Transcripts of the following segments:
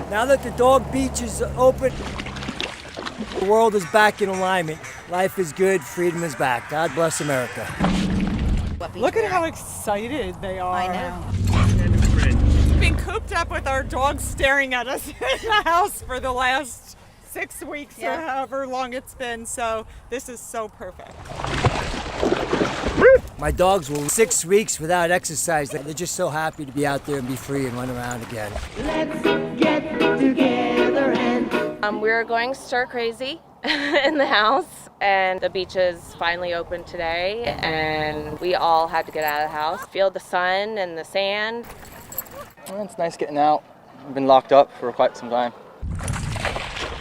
Now that the dog beach is open, the world is back in alignment. Life is good, freedom is back. God bless America. Look at how excited they are. I know. We've been cooped up with our dogs staring at us in the house for the last 6 weeks or however long it's been, so this is so perfect. My dogs were 6 weeks without exercise. They're just so happy to be out there and be free and run around again. Let's get together and... We're going stir crazy in the house, and the beach is finally open today, and we all had to get out of the house, feel the sun and the sand. Well, it's nice getting out. I've been locked up for quite some time.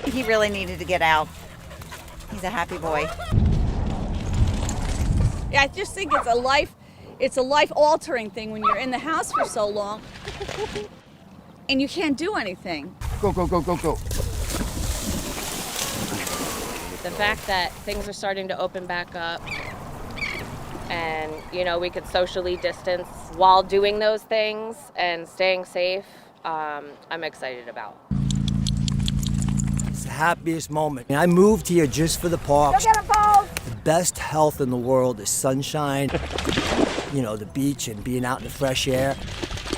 He really needed to get out. He's a happy boy. Yeah, I just think it's a life-altering thing when you're in the house for so long and you can't do anything. Go, go, go, go, go. The fact that things are starting to open back up and, we could socially distance while doing those things and staying safe, I'm excited about. It's the happiest moment. I moved here just for the parks. Go get him, Paul! The best health in the world is sunshine, the beach and being out in the fresh air.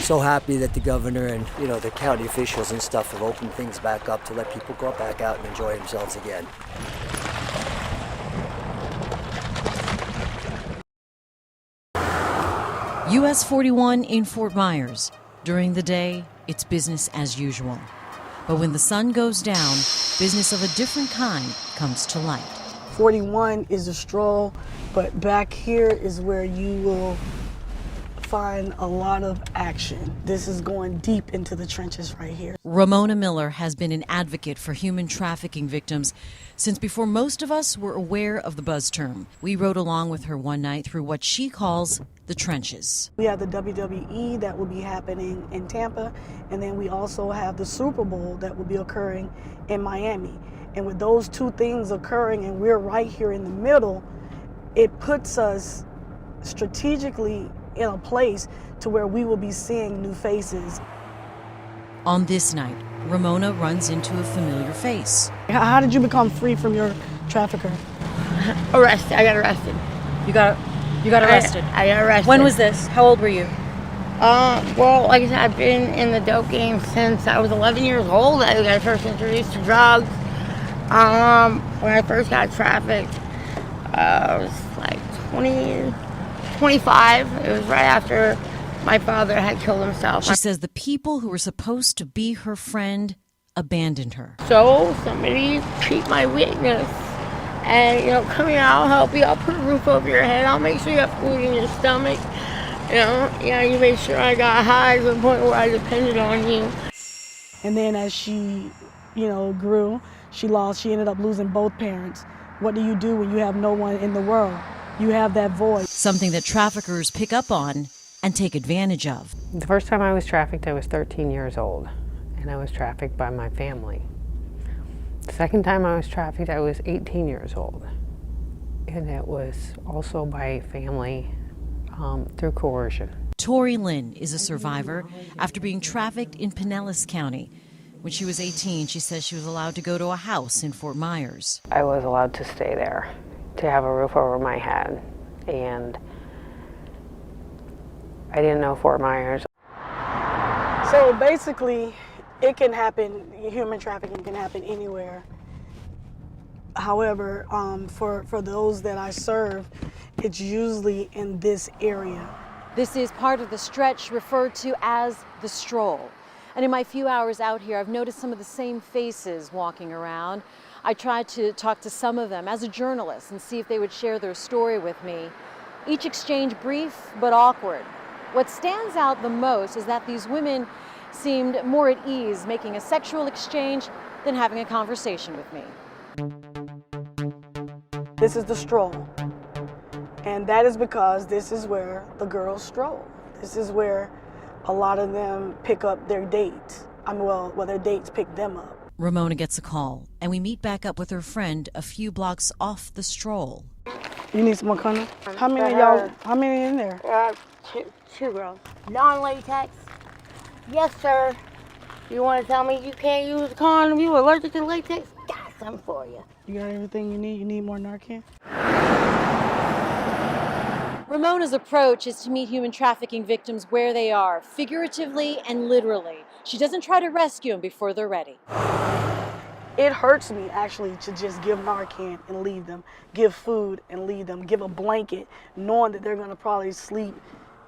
So happy that the governor and, the county officials and stuff have opened things back up to let people go back out and enjoy themselves again. US 41 in Fort Myers. During the day, it's business as usual. But when the sun goes down, business of a different kind comes to light. 41 is a stroll, but back here is where you will find a lot of action. This is going deep into the trenches right here. Ramona Miller has been an advocate for human trafficking victims since before most of us were aware of the buzz term. We rode along with her one night through what she calls the trenches. We have the WWE that will be happening in Tampa, and then we also have the Super Bowl that will be occurring in Miami. And with those two things occurring, and we're right here in the middle, it puts us strategically in a place to where we will be seeing new faces. On this night, Ramona runs into a familiar face. How did you become free from your trafficker? Arrested. I got arrested. You got arrested? I got arrested. When was this? How old were you? Well, like I said, I've been in the dope game since I was 11 years old. I got first introduced to drugs. When I first got trafficked, I was like 25. It was right after my father had killed himself. She says the people who were supposed to be her friend abandoned her. So somebody treat my weakness. And, come here, I'll help you. I'll put a roof over your head. I'll make sure you have food in your stomach. You made sure I got high to the point where I depended on you. And then as she, grew, she ended up losing both parents. What do you do when you have no one in the world? You have that void. Something that traffickers pick up on and take advantage of. The first time I was trafficked, I was 13 years old, and I was trafficked by my family. The second time I was trafficked, I was 18 years old, and it was also by family through coercion. Tori Lynn is a survivor after being trafficked in Pinellas County. When she was 18, she says she was allowed to go to a house in Fort Myers. I was allowed to stay there, to have a roof over my head, and I didn't know Fort Myers. So basically, it can happen, human trafficking can happen anywhere. However, for those that I serve, it's usually in this area. This is part of the stretch referred to as the stroll. And in my few hours out here, I've noticed some of the same faces walking around. I tried to talk to some of them as a journalist and see if they would share their story with me. Each exchange brief but awkward. What stands out the most is that these women seemed more at ease making a sexual exchange than having a conversation with me. This is the stroll. And that is because this is where the girls stroll. This is where a lot of them pick up their dates. Their dates pick them up. Ramona gets a call, and we meet back up with her friend a few blocks off the stroll. You need some more condom? How many in there? Two girls. Non-latex. Yes, sir. You want to tell me you can't use a condom? You allergic to latex? Got something for you. You got everything you need? You need more Narcan? Ramona's approach is to meet human trafficking victims where they are, figuratively and literally. She doesn't try to rescue them before they're ready. It hurts me actually to just give Narcan and leave them, give food and leave them, give a blanket, knowing that they're gonna probably sleep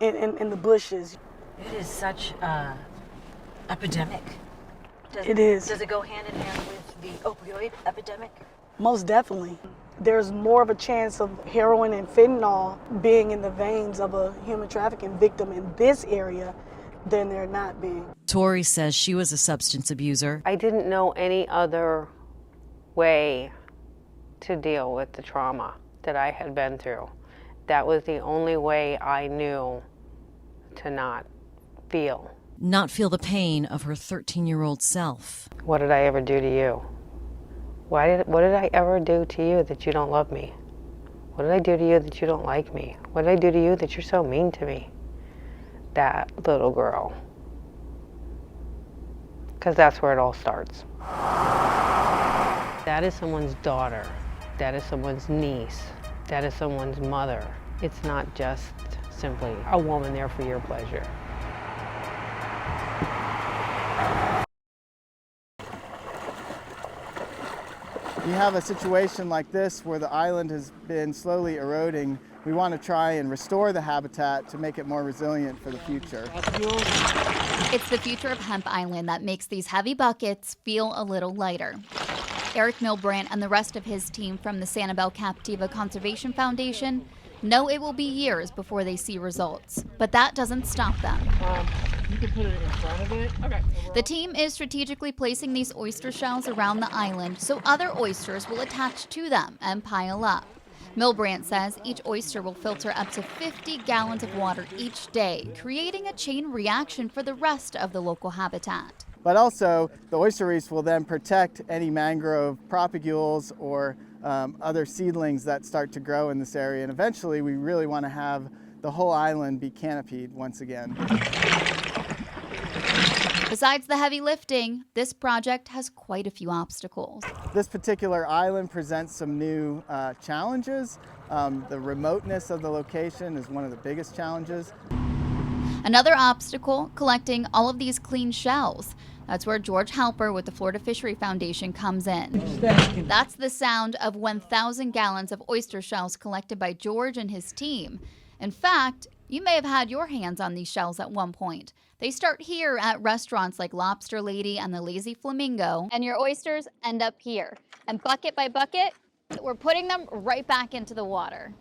in the bushes. It is such an epidemic. It is. Does it go hand in hand with the opioid epidemic? Most definitely. There's more of a chance of heroin and fentanyl being in the veins of a human trafficking victim in this area than there not being. Tori says she was a substance abuser. I didn't know any other way to deal with the trauma that I had been through. That was the only way I knew to not feel. Not feel the pain of her 13-year-old self. What did I ever do to you? What did I ever do to you that you don't love me? What did I do to you that you don't like me? What did I do to you that you're so mean to me? That little girl. Because that's where it all starts. That is someone's daughter. That is someone's niece. That is someone's mother. It's not just simply a woman there for your pleasure. You have a situation like this where the island has been slowly eroding. We want to try and restore the habitat to make it more resilient for the future. It's the future of Hemp Island that makes these heavy buckets feel a little lighter. Eric Milbrandt and the rest of his team from the Sanibel Captiva Conservation Foundation know it will be years before they see results, but that doesn't stop them. You can put it in front of it. Okay. The team is strategically placing these oyster shells around the island so other oysters will attach to them and pile up. Milbrandt says each oyster will filter up to 50 gallons of water each day, creating a chain reaction for the rest of the local habitat. But also, the oyster reefs will then protect any mangrove propagules or other seedlings that start to grow in this area. And eventually, we really want to have the whole island be canopied once again. Besides the heavy lifting, this project has quite a few obstacles. This particular island presents some new challenges. The remoteness of the location is one of the biggest challenges. Another obstacle, collecting all of these clean shells. That's where George Halper with the Florida Fishery Foundation comes in. That's the sound of 1,000 gallons of oyster shells collected by George and his team. In fact, you may have had your hands on these shells at one point. They start here at restaurants like Lobster Lady and the Lazy Flamingo, and your oysters end up here. And bucket by bucket, we're putting them right back into the water.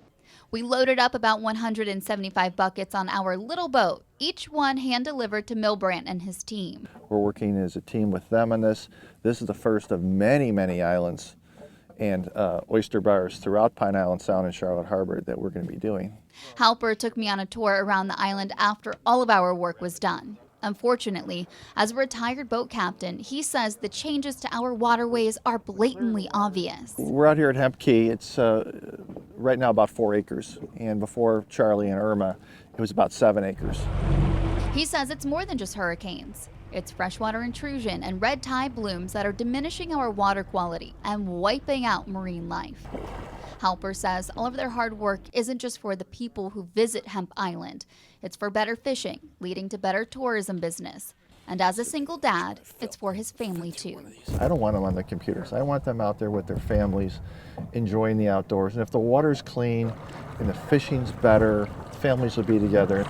We loaded up about 175 buckets on our little boat, each one hand-delivered to Milbrandt and his team. We're working as a team with them on this. This is the first of many, many islands and oyster bars throughout Pine Island Sound and Charlotte Harbor that we're going to be doing. Halper took me on a tour around the island after all of our work was done. Unfortunately, as a retired boat captain, he says the changes to our waterways are blatantly obvious. We're out here at Hemp Key. It's right now about 4 acres, and before Charlie and Irma, it was about 7 acres. He says it's more than just hurricanes. It's freshwater intrusion and red tide blooms that are diminishing our water quality and wiping out marine life. Halper says all of their hard work isn't just for the people who visit Hemp Island. It's for better fishing, leading to better tourism business. And as a single dad, it's for his family too. I don't want them on the computers. I want them out there with their families, enjoying the outdoors. And if the water's clean and the fishing's better, families will be together.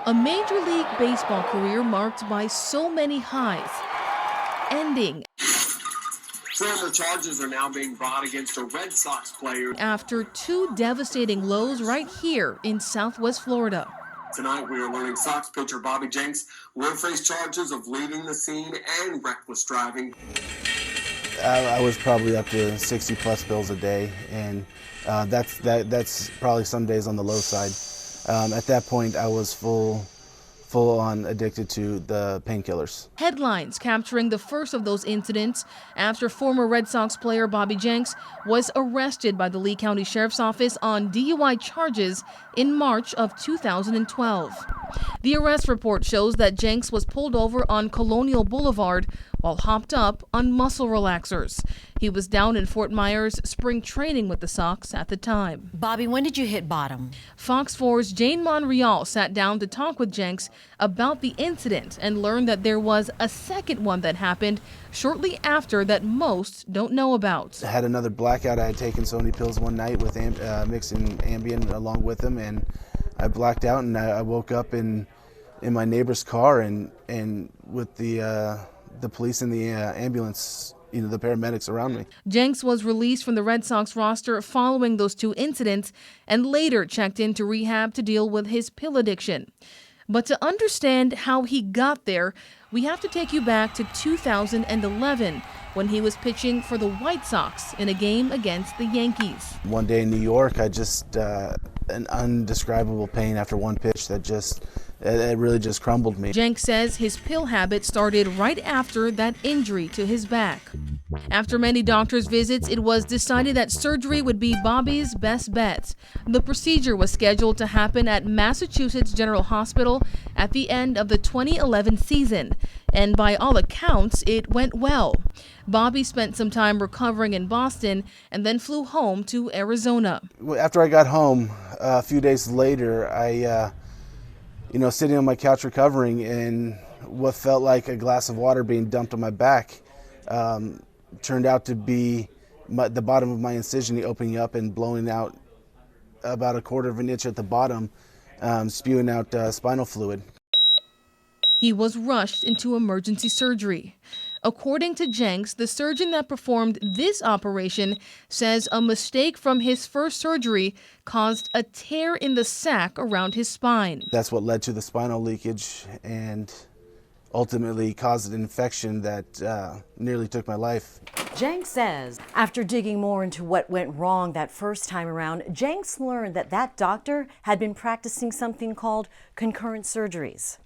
A Major League Baseball career marked by so many highs, ending Former charges are now being brought against a Red Sox player after 2 devastating lows right here in Southwest Florida. Tonight, we are learning Sox pitcher Bobby Jenks will face charges of leaving the scene and reckless driving. I was probably up to 60+ bills a day, and that's probably some days on the low side. At that point, I was full full on addicted to the painkillers. Headlines capturing the first of those incidents after former Red Sox player Bobby Jenks was arrested by the Lee County Sheriff's Office on DUI charges in March of 2012. The arrest report shows that Jenks was pulled over on Colonial Boulevard while hopped up on muscle relaxers. He was down in Fort Myers spring training with the Sox at the time. Bobby, when did you hit bottom? Fox 4's Jane Monreal sat down to talk with Jenks about the incident and learned that there was a second one that happened shortly after that most don't know about. I had another blackout. I had taken so many pills one night with mixing Ambien along with them, and I blacked out, and I woke up in my neighbor's car and with the police and the ambulance, the paramedics around me. Jenks was released from the Red Sox roster following those two incidents and later checked into rehab to deal with his pill addiction. But to understand how he got there, we have to take you back to 2011 when he was pitching for the White Sox in a game against the Yankees. One day in New York, I just, an undescribable pain after one pitch that it really just crumbled me. Jenks says his pill habit started right after that injury to his back. After many doctor's visits, it was decided that surgery would be Bobby's best bet. The procedure was scheduled to happen at Massachusetts General Hospital at the end of the 2011 season, and by all accounts, it went well. Bobby spent some time recovering in Boston and then flew home to Arizona. After I got home, a few days later, I sitting on my couch recovering, and what felt like a glass of water being dumped on my back turned out to be the bottom of my incision opening up and blowing out about 1/4 of an inch at the bottom, spewing out spinal fluid. He was rushed into emergency surgery. According to Jenks, the surgeon that performed this operation says a mistake from his first surgery caused a tear in the sac around his spine. That's what led to the spinal leakage and ultimately caused an infection that nearly took my life. Jenks says after digging more into what went wrong that first time around, Jenks learned that doctor had been practicing something called concurrent surgeries.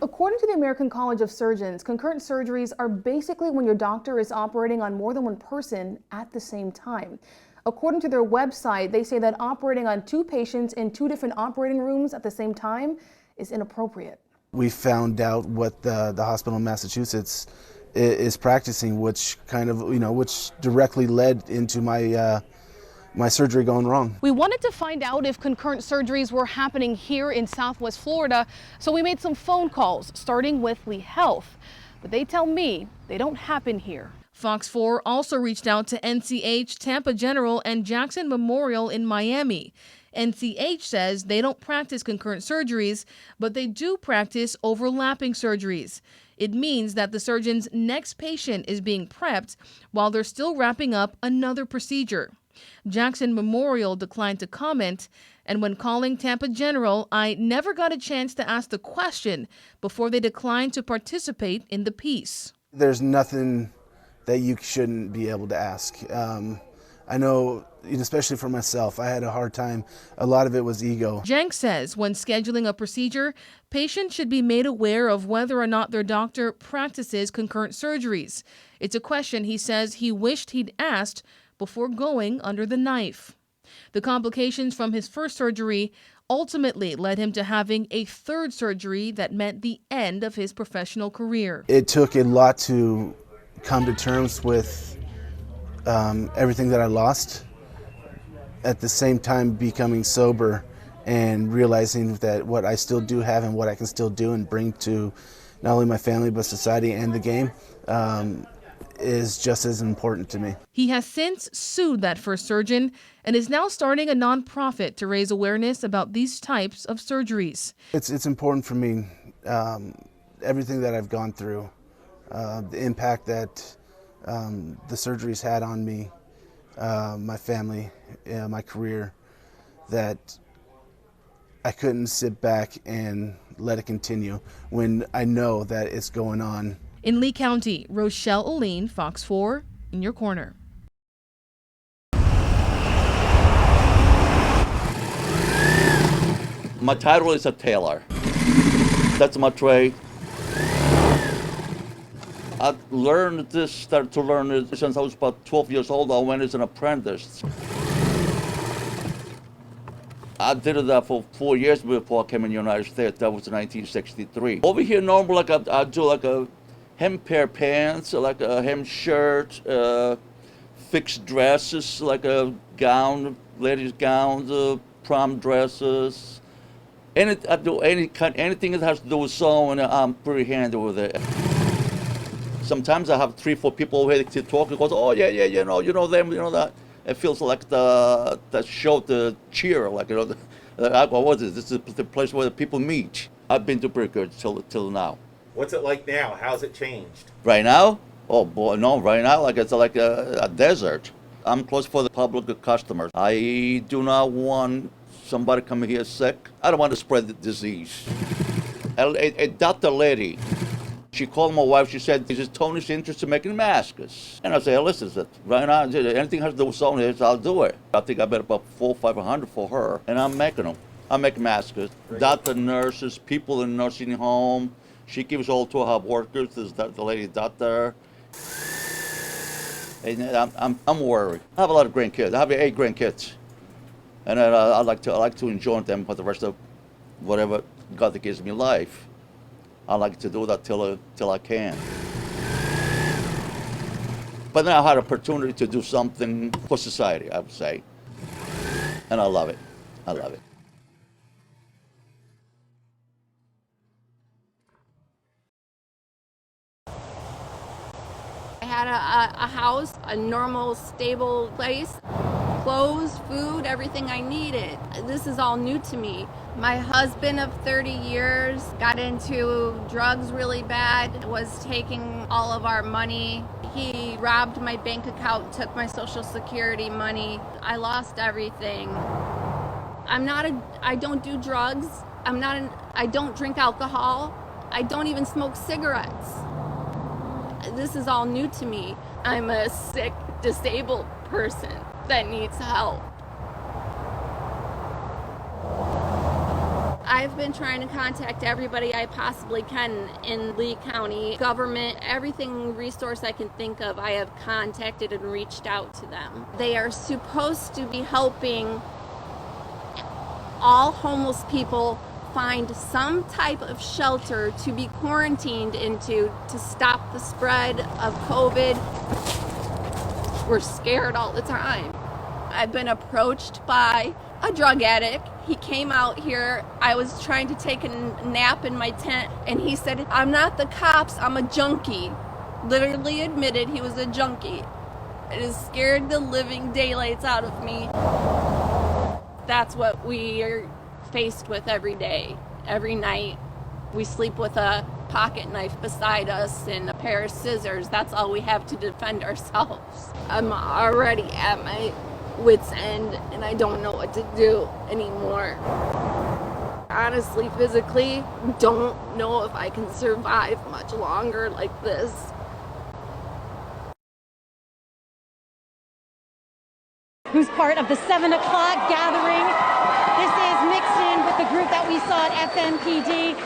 According to the American College of Surgeons, concurrent surgeries are basically when your doctor is operating on more than one person at the same time. According to their website, they say that operating on 2 patients in 2 different operating rooms at the same time is inappropriate. We found out what the hospital in Massachusetts is practicing, which which directly led into my surgery going wrong. We wanted to find out if concurrent surgeries were happening here in Southwest Florida, so we made some phone calls, starting with Lee Health. But they tell me they don't happen here. Fox 4 also reached out to NCH, Tampa General, and Jackson Memorial in Miami. NCH says they don't practice concurrent surgeries, but they do practice overlapping surgeries. It means that the surgeon's next patient is being prepped while they're still wrapping up another procedure. Jackson Memorial declined to comment, and when calling Tampa General, I never got a chance to ask the question before they declined to participate in the piece. There's nothing that you shouldn't be able to ask. I know, especially for myself, I had a hard time. A lot of it was ego. Jenks says when scheduling a procedure, patients should be made aware of whether or not their doctor practices concurrent surgeries. It's a question he says he wished he'd asked before going under the knife. The complications from his first surgery ultimately led him to having a third surgery that meant the end of his professional career. It took a lot to come to terms with everything that I lost, at the same time becoming sober and realizing that what I still do have and what I can still do and bring to not only my family but society and the game is just as important to me. He has since sued that first surgeon and is now starting a nonprofit to raise awareness about these types of surgeries. It's important for me, everything that I've gone through, the impact that the surgeries had on me, my family, my career, that I couldn't sit back and let it continue when I know that it's going on. In Lee County, Rochelle Aline, Fox 4, in your corner. My title is a tailor. That's my trade. I learned this, started to learn it since I was about 12 years old. I went as an apprentice. I did that for 4 years before I came in the United States. That was in 1963. Over here, normally, like I do like a hem pair of pants, like a hem shirt, fixed dresses, like a gown, ladies' gowns, prom dresses. I do anything that has to do with sewing. I'm pretty handy with it. Sometimes I have 3, 4 people over here to talk and goes, oh yeah, you know them, you know that. It feels like the show, the cheer, like what was it? This is the place where the people meet. I've been doing pretty good till now. What's it like now? How's it changed? Right now? Oh boy, no, right now like it's like a desert. I'm close for the public customers. I do not want somebody coming here sick. I don't want to spread the disease. A doctor lady, she called my wife, she said, is Tony's interested in making masks? And I said, listen, right now, anything has to do with sewing, I'll do it. I think I bet about 400 or 500 for her, and I'm making them. I make masks. Doctor, nurses, people in nursing home. She gives all to her workers, the lady doctor. And I'm worried. I have a lot of grandkids. I have 8 grandkids. And I like to enjoy them for the rest of whatever God that gives me life. I like to do that till I can. But then I had an opportunity to do something for society, I would say. And I love it. I love it. I had a house, a normal, stable place, clothes, food, everything I needed. This is all new to me. My husband of 30 years got into drugs really bad, was taking all of our money. He robbed my bank account, took my Social Security money. I lost everything. I don't do drugs. I don't drink alcohol. I don't even smoke cigarettes. This is all new to me. I'm a sick, disabled person that needs help. I've been trying to contact everybody I possibly can in Lee County government. Everything resource I can think of, I have contacted and reached out to them. They are supposed to be helping all homeless people find some type of shelter to be quarantined into to stop the spread of COVID. We're scared all the time. I've been approached by a drug addict. He came out here. I was trying to take a nap in my tent, and he said, I'm not the cops, I'm a junkie. Literally admitted he was a junkie. It has scared the living daylights out of me. That's what we are faced with every day, every night. We sleep with a pocket knife beside us and a pair of scissors. That's all we have to defend ourselves. I'm already at my wit's end and I don't know what to do anymore. Honestly, physically, don't know if I can survive much longer like this. Who's part of the 7 o'clock gathering. This is mixed in with the group that we saw at FMPD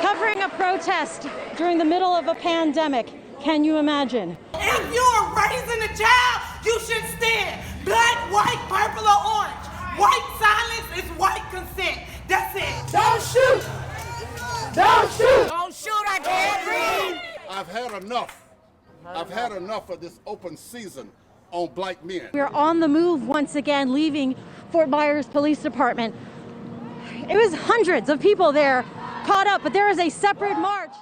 covering a protest during the middle of a pandemic. Can you imagine? If you're raising a child, you should stand. Black, white, purple, or orange. White silence is white consent. That's it. Don't shoot. Don't shoot. Don't shoot. I can't breathe. I've had enough. I've had enough of this open season on black men. We're on the move once again, leaving Fort Myers Police Department. It was hundreds of people there caught up, but there is a separate march.